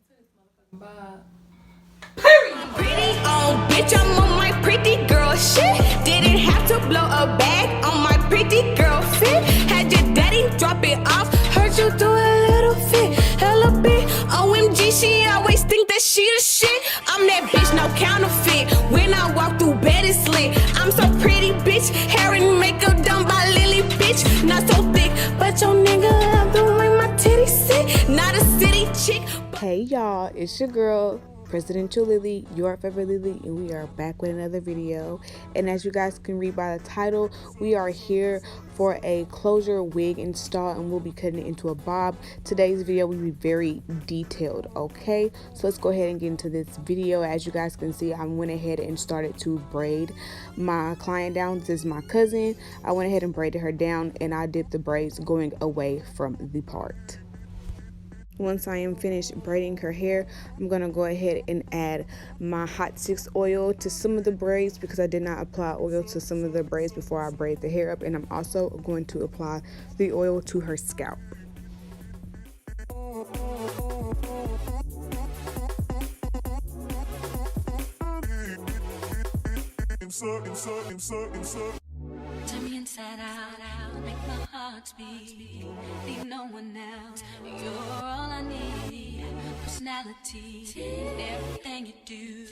Pretty on, bitch, I'm on my pretty girl shit. Didn't have to blow a bag on my pretty girl fit. Had your daddy drop it off, heard you do a little fit. Hella bit, OMG, she always think that she the shit. I'm that bitch, no counterfeit. When I walk through bed, it's lit. I'm so pretty, bitch. Hair and makeup done by Lily, bitch. Not so thick, but your nigga love the way my titties sit. Not a city chick. Hey y'all, it's your girl Presidential Lily, your favorite Lily, and we are back with another video. And as you guys can read by the title, we are here for a closure wig install, and we'll be cutting it into a bob. Today's video will be very detailed, okay? So let's go ahead and get into this video. As you guys can see, I went ahead and started to braid my client down. This is my cousin. I went ahead and braided her down, and I dipped the braids going away from the part. Once I am finished braiding her hair, I'm going to go ahead and add my hot 6 oil to some of the braids because I did not apply oil to some of the braids before I braid the hair up, and I'm also going to apply the oil to her scalp. Turn me inside out, make my heart beat. Leave no one else. You're all I need. Personality, everything you do.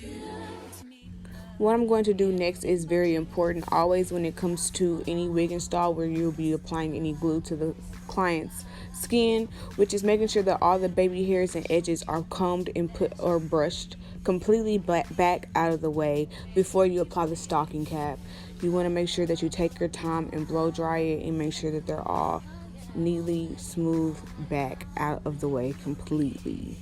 What I'm going to do next is very important always when it comes to any wig install where you'll be applying any glue to the client's skin, which is making sure that all the baby hairs and edges are combed and put or brushed completely back out of the way before you apply the stocking cap. You want to make sure that you take your time and blow dry it and make sure that they're all neatly smooth back out of the way completely.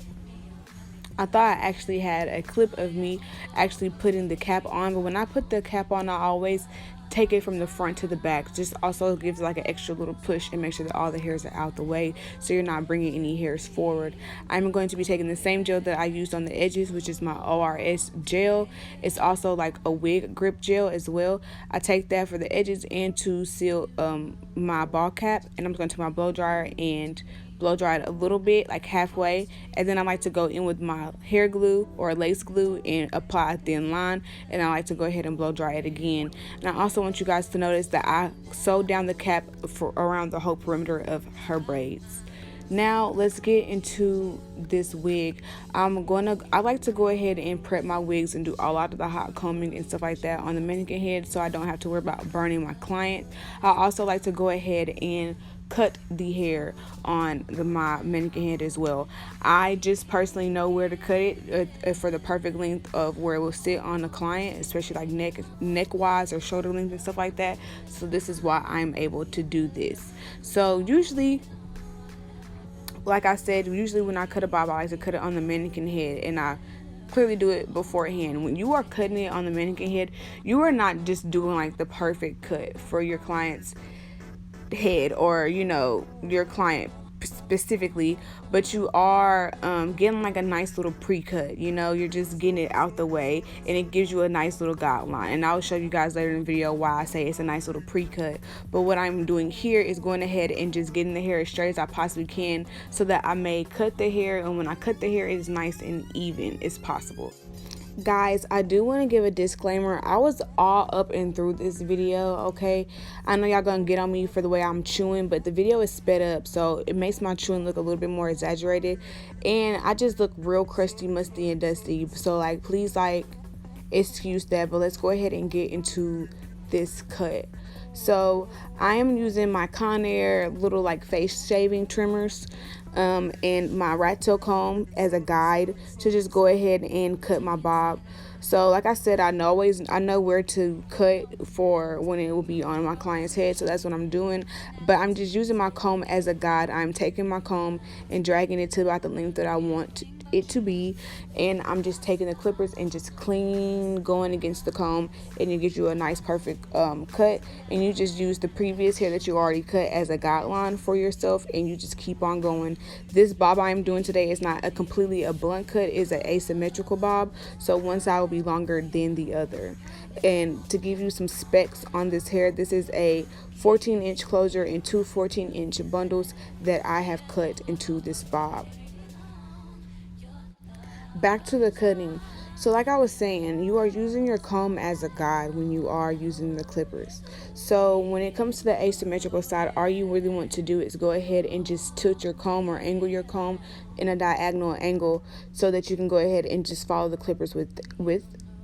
I thought I actually had a clip of me actually putting the cap on, but when I put the cap on, I always take it from the front to the back. Just also gives like an extra little push and make sure that all the hairs are out the way so you're not bringing any hairs forward. I'm going to be taking the same gel that I used on the edges, which is my ORS gel. It's also like a wig grip gel as well. I take that for the edges and to seal my ball cap, and I'm going to my blow dryer and blow dry it a little bit, like halfway, and then I like to go in with my hair glue or lace glue and apply a thin line, and I like to go ahead and blow dry it again. And I also want you guys to notice that I sewed down the cap for around the whole perimeter of her braids. Now let's get into this wig. I like to go ahead and prep my wigs and do a lot of the hot combing and stuff like that on the mannequin head so I don't have to worry about burning my client. I also like to go ahead and cut the hair on my mannequin head as well. I just personally know where to cut it for the perfect length of where it will sit on the client, especially like neck wise or shoulder length and stuff like that. So this is why I'm able to do this. So usually, like I said, usually when I cut a bob, I like to cut it on the mannequin head, and I clearly do it beforehand. When you are cutting it on the mannequin head, you are not just doing like the perfect cut for your client's head or your client specifically, but you are getting like a nice little pre-cut. You're just getting it out the way, and it gives you a nice little guideline, and I'll show you guys later in the video why I say it's a nice little pre-cut. But what I'm doing here is going ahead and just getting the hair as straight as I possibly can so that I may cut the hair, and when I cut the hair, it is nice and even as possible. Guys, I do want to give a disclaimer. I was all up and through this video, okay? I know y'all gonna get on me for the way I'm chewing, but the video is sped up, so it makes my chewing look a little bit more exaggerated, and I just look real crusty, musty, and dusty. So like, please excuse that, but let's go ahead and get into this cut. So I am using my Conair little like face shaving trimmers and my rat tail comb as a guide to just go ahead and cut my bob. So like I said, I know where to cut for when it will be on my client's head, so that's what I'm doing. But I'm just using my comb as a guide. I'm taking my comb and dragging it to about the length that I want it to be, and I'm just taking the clippers and just clean going against the comb, and it gives you a nice perfect cut. And you just use the previous hair that you already cut as a guideline for yourself, and you just keep on going. This bob I'm doing today is not completely a blunt cut, it's an asymmetrical bob, so one side will be longer than the other. And to give you some specs on this hair, this is a 14-inch closure and two 14-inch bundles that I have cut into this bob. back to the cutting. So like I was saying, you are using your comb as a guide when you are using the clippers. So when it comes to the asymmetrical side, all you really want to do is go ahead and just tilt your comb or angle your comb in a diagonal angle so that you can go ahead and just follow the clippers with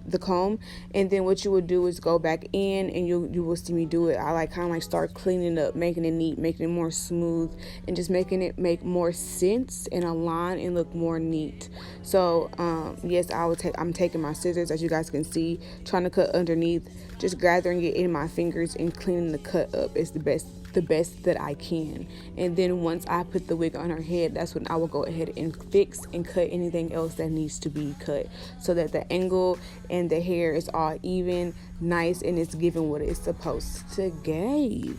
the comb. And then what you would do is go back in, and you will see me do it. I like kind of like start cleaning up, making it neat, making it more smooth, and just making it make more sense and align and look more neat. So yes, I'm taking my scissors, as you guys can see, trying to cut underneath, just gathering it in my fingers and cleaning the cut up is the best that I can. And then once I put the wig on her head, that's when I will go ahead and fix and cut anything else that needs to be cut, so that the angle and the hair is all even, nice, and it's giving what it's supposed to give.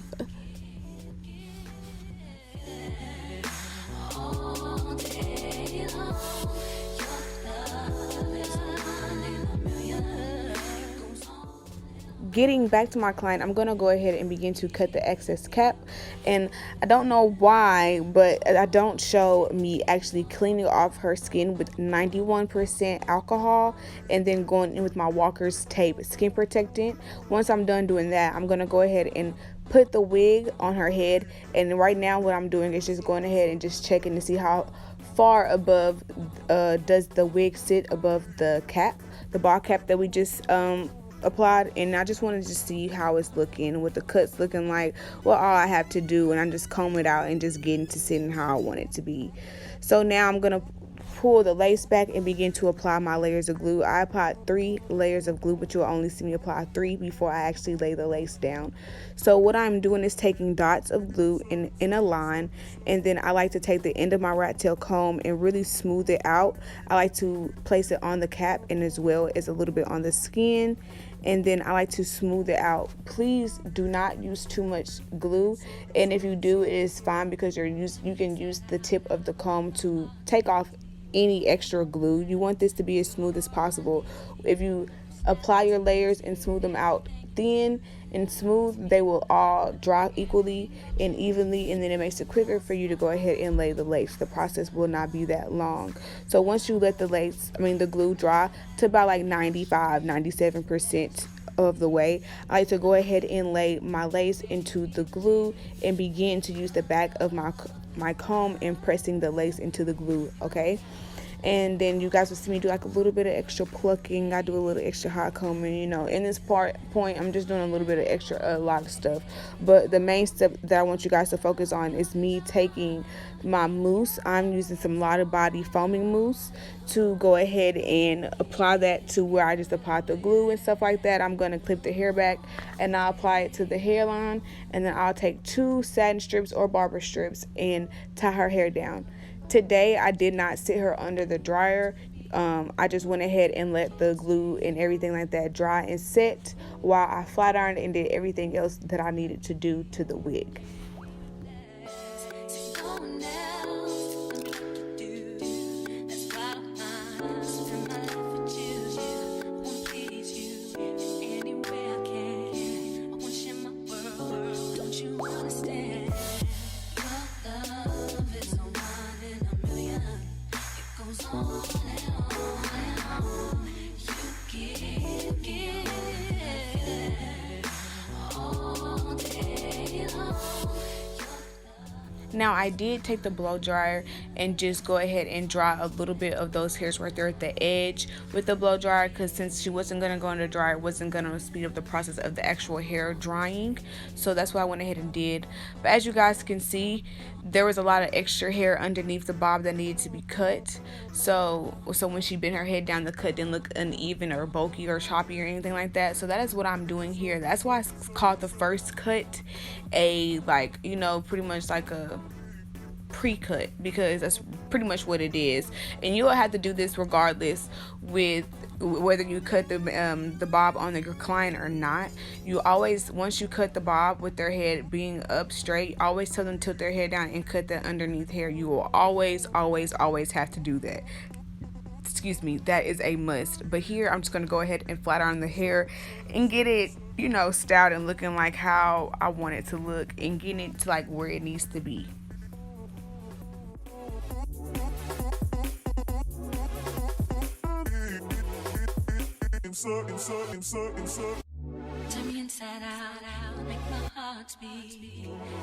Getting back to my client, I'm going to go ahead and begin to cut the excess cap. And I don't know why, but I don't show me actually cleaning off her skin with 91% alcohol and then going in with my Walker's tape skin protectant. Once I'm done doing that, I'm going to go ahead and put the wig on her head. And right now what I'm doing is just going ahead and just checking to see how far above does the wig sit above the cap, the ball cap that we just applied. And I just wanted to see how it's looking, what the cut's looking like, what all I have to do, and I'm just comb it out and just getting to sitting how I want it to be. So now I'm gonna pull the lace back and begin to apply my layers of glue. I applied 3 layers of glue, but you'll only see me apply 3 before I actually lay the lace down. So what I'm doing is taking dots of glue in a line, and then I like to take the end of my rat tail comb and really smooth it out. I like to place it on the cap and as well as a little bit on the skin, and then I like to smooth it out. Please do not use too much glue, and if you do, it is fine, because you can use the tip of the comb to take off any extra glue. You want this to be as smooth as possible. If you apply your layers and smooth them out thin and smooth, they will all dry equally and evenly, and then it makes it quicker for you to go ahead and lay the lace. The process will not be that long. So once you let the glue dry to about like 95-97% of the way, I like to go ahead and lay my lace into the glue and begin to use the back of my comb and pressing the lace into the glue, okay? And then you guys will see me do like a little bit of extra plucking. I do a little extra hot combing, in this point I'm just doing a little bit of a lot of stuff. But the main step that I want you guys to focus on is me taking my mousse. I'm using some Lotta Body foaming mousse to go ahead and apply that to where I just applied the glue and stuff like that. I'm going to clip the hair back and I'll apply it to the hairline, and then I'll take 2 satin strips or barber strips and tie her hair down. Today I did not sit her under the dryer. I just went ahead and let the glue and everything like that dry and set while I flat ironed and did everything else that I needed to do to the wig. Now I did take the blow dryer and just go ahead and dry a little bit of those hairs right there at the edge with the blow dryer, because since she wasn't going to go in the dryer, it wasn't going to speed up the process of the actual hair drying. So that's what I went ahead and did. But as you guys can see, there was a lot of extra hair underneath the bob that needed to be cut. So when she bent her head down, the cut didn't look uneven or bulky or choppy or anything like that. So that is what I'm doing here. That's why it's called the first cut, pretty much like a pre-cut, because that's pretty much what it is. And you'll have to do this regardless with whether you cut the bob on your client or not. You always, once you cut the bob with their head being up straight, always tell them to tilt their head down and cut the underneath hair. You will always have to do that. Excuse me, that is a must. But here I'm just going to go ahead and flat iron the hair and get it, styled and looking like how I want it to look, and getting it to like where it needs to be. Turn me inside out, make my heart beat.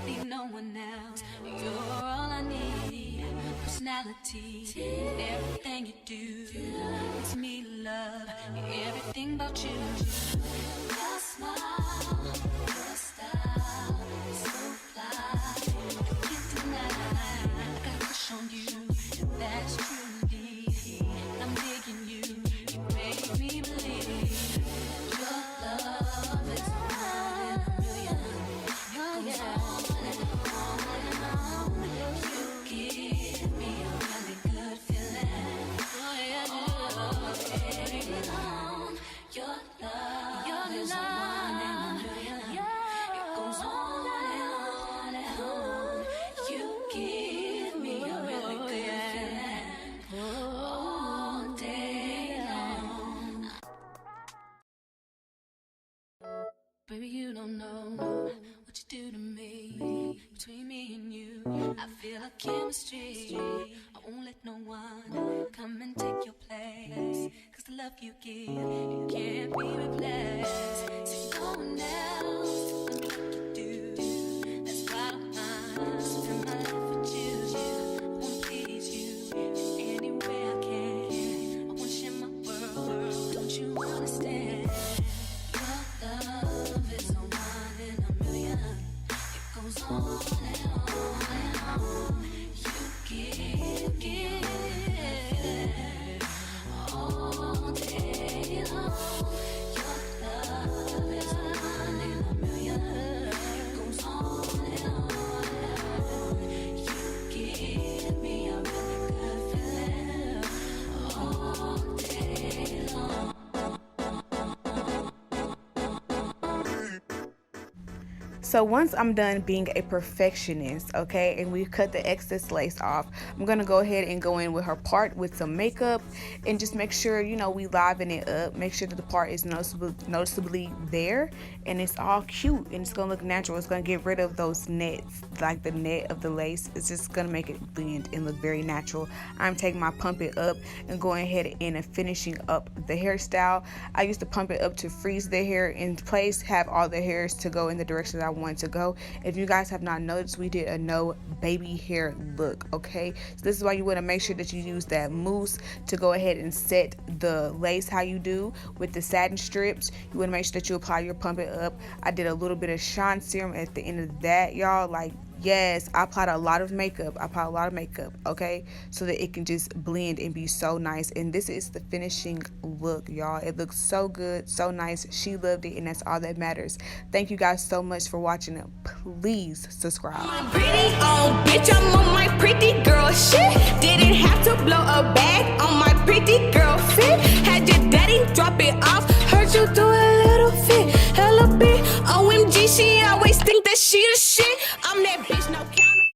Need no one else, you're all I need. Personality, everything you do makes me love everything about you. Your smile, your style, so fly. I can't deny, I got a crush on you, and that's truly. I'm digging you, you make me believe. Your love is one in a million. It goes on and on. You give me a really good feeling. Oh yeah, all day long. Your love is one in a million. It goes on and on. You give me a really good feeling. All day long. Baby, you don't know what you do to me. Between me and you, I feel a chemistry. I won't let no one come and take your place. Cause the love you give, it can't be replaced. See, no one else can do like you do. That's why I don't mind spend my life with you. I wanna please you in any way I can. I wanna share my world, don't you understand? Your love is a one in a million. It goes on and on and on. You give all day long. Your love is a one in a million. It goes on and on and on. You give me a really good feeling all day long. So once I'm done being a perfectionist, okay, and we've cut the excess lace off, I'm gonna go ahead and go in with her part with some makeup and just make sure, you know, we liven it up. Make sure that the part is noticeably there and it's all cute and it's gonna look natural. It's gonna get rid of those nets, like the net of the lace. It's just gonna make it blend and look very natural. I'm taking my pump it up and going ahead and finishing up the hairstyle. I used to pump it up to freeze the hair in place, have all the hairs to go in the direction that I want to go. If you guys have not noticed, we did a no baby hair look, okay? So this is why you want to make sure that you use that mousse to go ahead and set the lace how you do with the satin strips. You want to make sure that you apply your pump it up. I did a little bit of shine serum at the end of that, y'all. Like, yes, I applied a lot of makeup. Okay, so that it can just blend and be so nice. And this is the finishing look, y'all. It looks so good, so nice. She loved it, and that's all that matters. Thank you guys so much for watching it. Please subscribe. Pretty on, bitch, I'm on my pretty girl shit. Didn't have to blow a bag on my pretty girl fit. Had your daddy drop it off, heard you do a little fit.